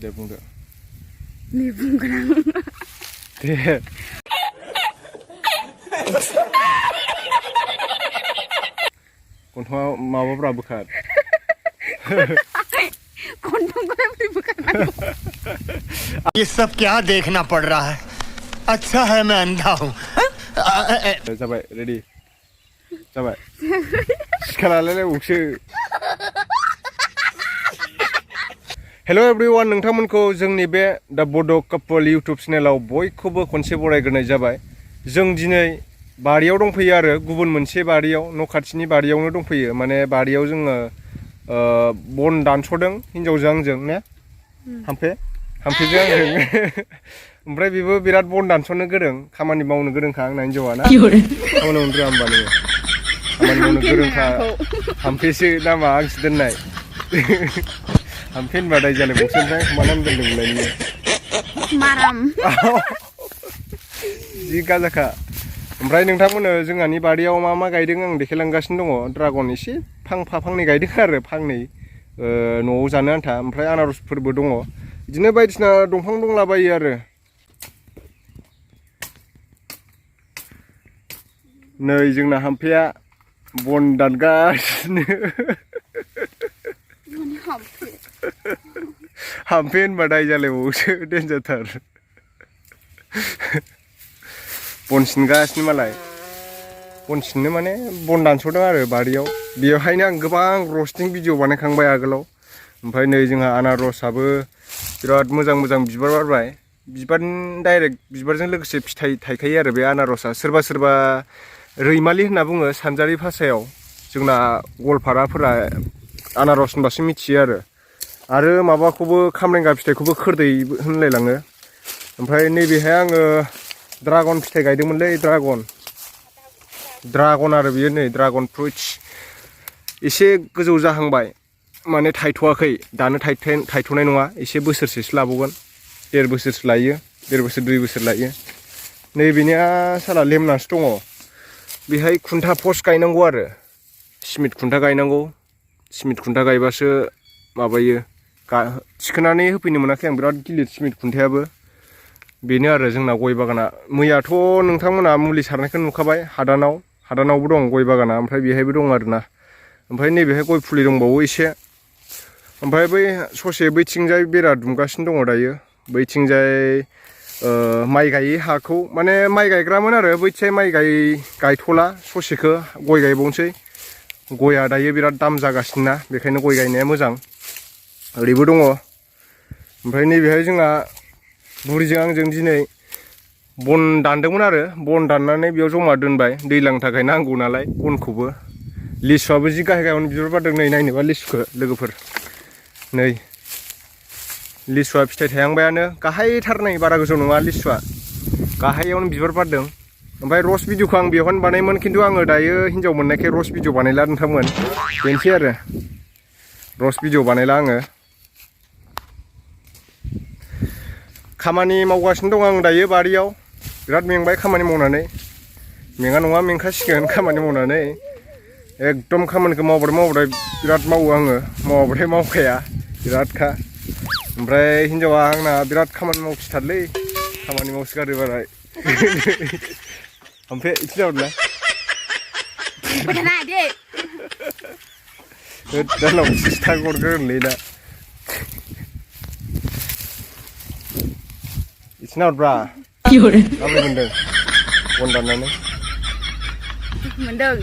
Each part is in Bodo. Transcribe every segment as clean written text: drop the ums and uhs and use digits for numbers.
दे बुंदो नै बुंगोन आं दे गन्थङा माबाब्रा बोखार ये सब क्या देखना पड़ रहा है अच्छा है मैं अंधा हूँ जाबाय रेडी जाबाय सिखा लालायलायबावसो हेल' एभ्रिवान नोंथांमोनखौ जोंनि बे दा बड' कापोल इउटुब चेनेलाव बयखौबो खनसे बरायग्रोनाय जाबाय जों दिनै बारियाव दंफैयो आरो गुबुन मोनसे बारियाव न' खाथिनि बारियावनो दंफैयो माने बारियाव जोङो बन दानस'दों हिनजावजों आंजों ने हामफेजों आंजों ओमफ्राय बेबो बिराद बन दानस'नो गोरों खामानि मावनो गोरोंखा आंना हिनजावा ना खामानि मावनो रोङा होमबा नोङो खामानि मावनो गोरोंखा हामफेसो नामा आंसो दोननाय हामफे होनबा दाय जालायबावसो ओमफ्राय मा नाम दोनदोंमोनलाय नोङो माराम जि गाजाखा ओमफ्राय नोंथांमोननो जोंहानि बारियाव मा मा गायदों आं देखायलांगासिनो दङ ड्रागन एसे फांनै गायदों आरो फांनै न'आव जानो आन्था ओमफ्राय आनारसफोरबो दङ बिदिनो बायदिसिना दंफां दंलाबायो आरो नै जोंना हामफेया बन दानगासिनो हामफे होनबा दाय जालायबावसो देन्जारथार बन सिनगासिनो मालाय बन सिननो माने बन दानस'दों आरो बारियाव बेवहायनो आं गोबां रस्टिं भिडिअ बानायखांबाय आगोलाव ओमफ्राय नै जोंहा आनारसआबो बिराद मोजां मोजां बिबार बारबाय बिबारनि डाइरेक्ट बिबारजों लोगोसे फिथाइ थायखायो आरो बे आनारसआ सोरबा सोरबा रैमालि होनना बुङो सानजारि भाषायाव जोंना गवालपाराफोरा आनारस होनबासो मिथियो आरो माबाखौबो खामरेंगा फिथाइखौबो खोरदै होनलायलाङो ओमफ्राय नैबेहाय आङो ड्रागन फिथाइ गायदोंमोनलै ड्रागन आरो बियो नै ड्रागन फ्रुइट्स एसे गोजौ जाहांबाय माने थायथ'वाखै दानो थायथ'नाय नङा एसे बोसोरसेसो लाबावगोन 1.5 बोसोरसो लायो 1.5 बोसोर 2 बोसोर लायो नैबेनिया साला लेमनासो दङ बेहाय खुन्था पस्ट गायनांगौ आरो सिमेन्ट खुन्था गायनांगौ सिमेन्ट खुन्था गायबासो माबायो थिखोनानै होफैनो मोनाखै आं बिराद गिलिर सिमेन्ट खुन्थायाबो बेनो आरो जोंना गय बागाना मैयाथ' नोंथांमोना मुलि सारनायखौ नुखाबाय हादानावबो दं गय बागाना ओमफ्राय बेहायबो दं आरोना ओमफ्राय नैबेहाय गय फुलि दंबावो एसे ओमफ्राय बै ससे बैथिंजाय बेरा दुमगासिनो दङ दायो बैथिंजाय माइ गायै हाखौ माने माइ गायग्रामोन आरो बैथिंजाय माइ गायथ'ला ससेखौ गय गायबावनोसै गया दायो बिराद दाम जागासिनो ना बेखायनो गय गायनाया मोजां ओरैबो दङ ओमफ्राय नैबेहाय जोंहा बुरिजों आंजों दिनै बन दानदोंमोन आरो बन दाननानै बेयाव जमा दोनबाय दैज्लांनि थाखाय नांगौ नालाय बनखौबो लिसुआबो जि गाहाय गाहायावनो बिबार बारदों नै नायनोबा लिसुखौ लोगोफोर नै लिसुआ फिथाइ थायहांबायानो गाहायथार नै बारा गोजौ नङा लिसुआ गाहायावनो बिबार बारदों ओमफ्राय रस भिडिअखौ आं बेवहायनो बानायोमोन खिन्थु आङो दायो हिन्जाव मोननायखाय रस भिडिअ बानायला नोंथांमोन बेनोसै आरो रस भिडिअ बानायला आङो खामानि मावगासिनो दं आं दायो बारियाव बिराद मेंबाय खामानि मावनानै मेङा नङा मेंखासिगोन खामानि मावनानै एकदम खामानिखौ मावबाथाय बिराद मावो आङो मावाबाथाय मावखाया बिरादखा ओमफ्राय हिन्जावा आंना बिराद खामानि मावखिथारलै खामानि मावसोगारो बाराय ओमफ्राय इथिं जाबोदोंना दालाव सिस्था गरगोरलै दा इथिं नाहरब्रा माबोरै मोनदों बन दाननानै मोनदों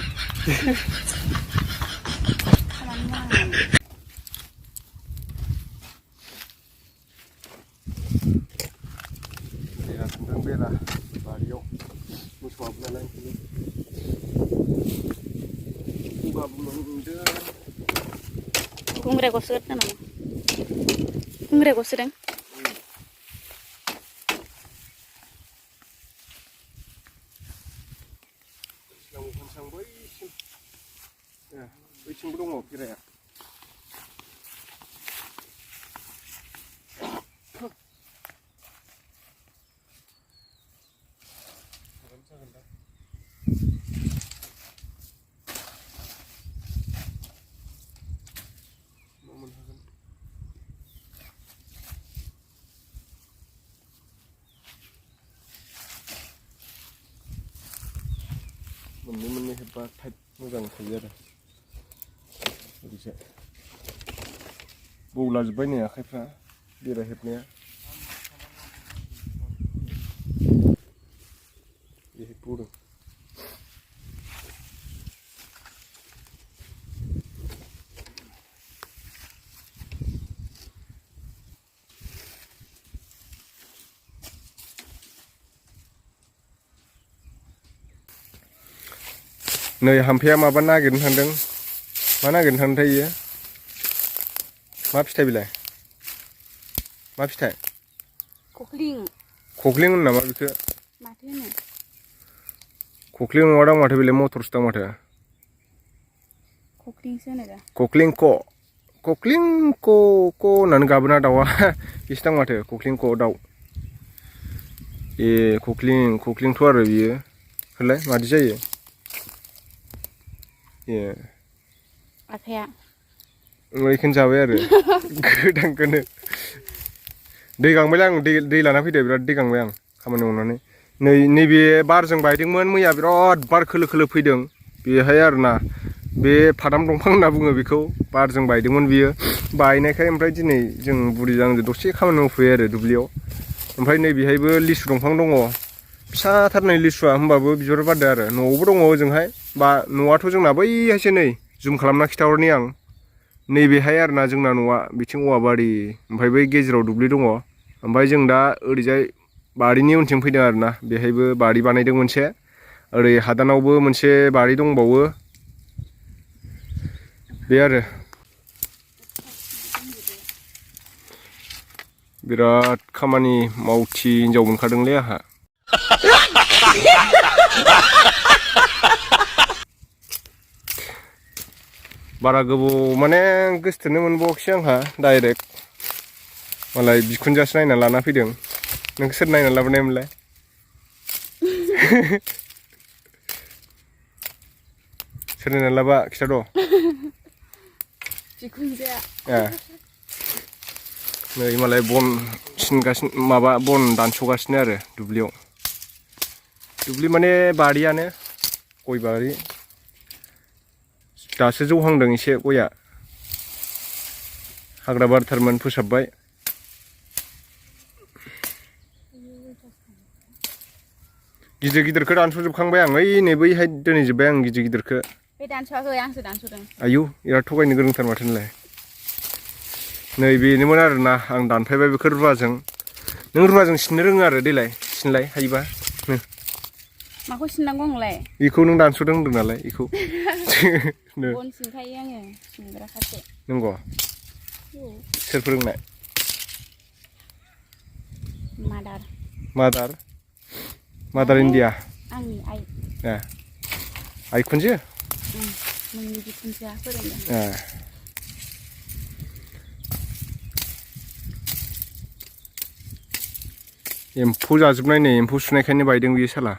बेरा बारियाव मोसौ हाबो नालाय गगाबो मोनदों गुंग्राय गसोदों नामा गुंग्राय गसोदों बैथिंबो दङ बेराया मोननै हेबबा टाइट मोजां थायो आरो ओरैजाय बौलाजोब्बाय नै आखाइफ्रा बेरा हेबनाया बेहाय बौदों नै हाम्फेया माबा नागिरनो थांदों मा नागिरनो थांदोंथाय इयो मा फिथाइ बिलाय मा फिथाइ खख्लिं खख्लिं होनो नामा बेखौ माथो होनो खख्लिं नङा दां माथो बेलाय मटरसो दां माथो खख्लिंसो होनो दा खख्लिं क होननानै गाबोना दाउआ बेसो दां माथो खख्लिं क दाउ ए खख्लिंथ' आरो बियो होनलाय मादि जायो ए आखाया बेखौनो जाबाय आरो गोदानखौनो दै गांबायलै आं दै लाना फैदो बिराद दै गांबाय आं खामानि मावनानै नैबे बारजों बायदोंमोन मैया बिराद बार खोलो खोलो फैदों बेहाय आरोना बे फादाम दंफां होनना बुङो बेखौ बारजों बायदोंमोन बियो बायनायखाय ओमफ्राय दिनै जों बुरिजों आंजों दसे खामानि मावफैयो आरो दुब्लियाव ओमफ्राय नैबेहायबो लिसु दंफां दङ फिसाथार नै लिसुआ होमबाबो बिबार बारदों आरो न'आवबो दङ ओजोंहाय बा न'आथ' जोंना बैहायसो नै जुम खालामना खिथाहरनि आं नैबेहाय आरोना जोंना न'आ बिथिं औवाबारि ओमफ्राय बै गेजेराव दुब्लि दङ ओमफ्राय जों दा ओरैजाय बारिनि उनथिं फैदों आरोना बेहायबो बारि बानायदों मोनसे ओरै हादानावबो मोनसे बारि दंबावो बे आरो बिराद खामानि मावथि हिनजाव मोनखादोंलै आंहा बारा गोबाव माने गोसोथोनो मोनबावाखिसै आंहा डाइरेक्ट मालाय बिखुनजोआसो नायना लाना फैदों नों सोर नायना लाबोनायमोनलाय सोर नायना लाबा खिथाद' बिखुनजोआ नै मालाय बन सिनगासिनो माबा बन दानस'गासिनो आरो दुब्लि माने बारियानो गय बारि दासो जौहांदों एसे गया हाग्रा बारिथारमोन फोसाबबाय गिदिर गिदिरखौ दानस'जोबखांबाय आं ओइ नै बैहाय दोनहैजोब्बाय आं गिदिर गिदिरखौ बे दानस'वाखै आंसो दानस'दों आयौ बिराद थगायनो गोरोंथार माथो नोंलाय नै बेनोमोन आरोना आं दानफायबाय बेखौ रुवाजों नों रुवाजों सिननो रोङो आरो देलाय सिनलाय हायोबा माखौ सिननांगौ आंलाय बेखौ नों दानस'दों होनदों नालाय बेखौ बन सिनखायो आङो सिनग्राखासो नंगौ सोर फोरोंनाय मादार इण्डिया आंनि आइ ए आइखुनजो नोंनि बिखुनजोआ फोरोंदों ए एम्फौ जाजोबनाय नै एम्फौ सुनायखायनो बायदों बियो साला